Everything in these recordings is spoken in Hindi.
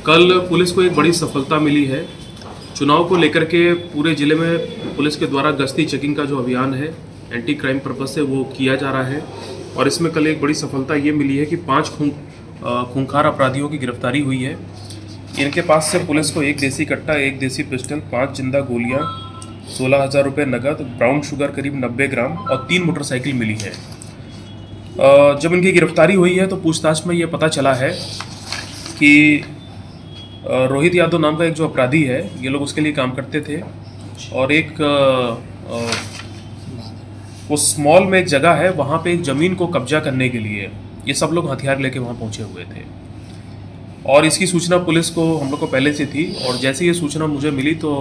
कल पुलिस को एक बड़ी सफलता मिली है। चुनाव को लेकर के पूरे ज़िले में पुलिस के द्वारा गश्ती चेकिंग का जो अभियान है एंटी क्राइम पर्पज़ से वो किया जा रहा है और इसमें कल एक बड़ी सफलता ये मिली है कि 5 खूंखार अपराधियों की गिरफ्तारी हुई है। इनके पास से पुलिस को 1 देसी कट्टा, 1 देसी पिस्टल, 5 जिंदा गोलियां, 16,000 रुपये नकद, ब्राउन शुगर करीब 90 ग्राम और 3 मोटरसाइकिल मिली है। जब इनकी गिरफ्तारी हुई है तो पूछताछ में ये पता चला है कि रोहित यादव नाम का एक जो अपराधी है, ये लोग उसके लिए काम करते थे और एक उस मॉल में एक जगह है, वहाँ पे एक ज़मीन को कब्जा करने के लिए ये सब लोग हथियार लेके वहाँ पहुँचे हुए थे और इसकी सूचना पुलिस को हम लोग को पहले से थी और जैसे ये सूचना मुझे मिली तो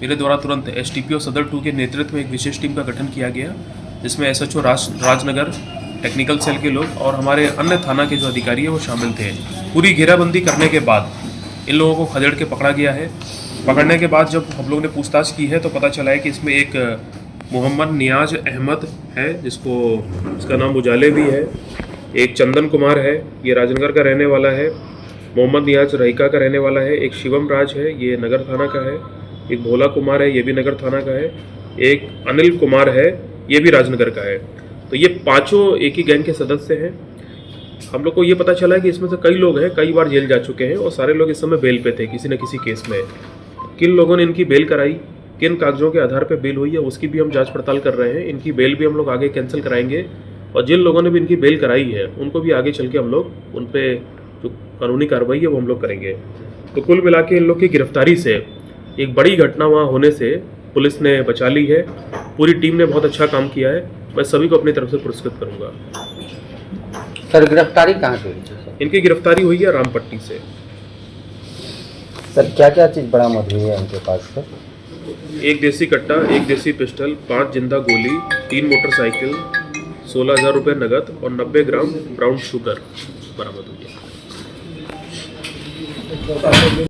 मेरे द्वारा तुरंत STPO सदर 2 के नेतृत्व में एक विशेष टीम का गठन किया गया, जिसमें SHO राजनगर, टेक्निकल सेल के लोग और हमारे अन्य थाना के जो अधिकारी हैं वो शामिल थे। पूरी घेराबंदी करने के बाद इन लोगों को खदेड़ के पकड़ा गया है। पकड़ने के बाद जब हम लोग ने पूछताछ की है तो पता चला है कि इसमें एक मोहम्मद नियाज अहमद है, जिसका नाम उजाले भी है, एक चंदन कुमार है, ये राजनगर का रहने वाला है, मोहम्मद नियाज रहीका का रहने वाला है, एक शिवम राज है, ये नगर थाना का है, एक भोला कुमार है, ये भी नगर थाना का है, एक अनिल कुमार है, ये भी राजनगर का है। तो ये पांचों एक ही गैंग के सदस्य हैं। हम लोग को ये पता चला है कि इसमें से कई लोग हैं, कई बार जेल जा चुके हैं और सारे लोग इस समय बेल पे थे किसी न किसी केस में। किन लोगों ने इनकी बेल कराई, किन कागजों के आधार पर बेल हुई है, उसकी भी हम जाँच पड़ताल कर रहे हैं। इनकी बेल भी हम लोग आगे कैंसिल कराएंगे और जिन लोगों ने भी इनकी बेल कराई है उनको भी आगे चल के हम लोग उन पर जो कानूनी कार्रवाई है वो हम लोग करेंगे। तो कुल मिला के इन लोग की गिरफ्तारी से एक बड़ी घटना वहाँ होने से पुलिस ने बचा ली है। पूरी टीम ने बहुत अच्छा काम किया है, मैं सभी को अपनी तरफ से पुरस्कृत करूँगा। सर गिरफ्तारी कहाँ से हुई थी सर? इनकी गिरफ्तारी हुई है रामपट्टी से। सर क्या क्या चीज़ बरामद हुई है इनके पास सर? 1 देसी कट्टा, 1 देसी पिस्टल, 5 जिंदा गोली, 3 मोटरसाइकिल, 16,000 रुपये नगद और 90 ग्राम ब्राउन शुगर बरामद हुई है।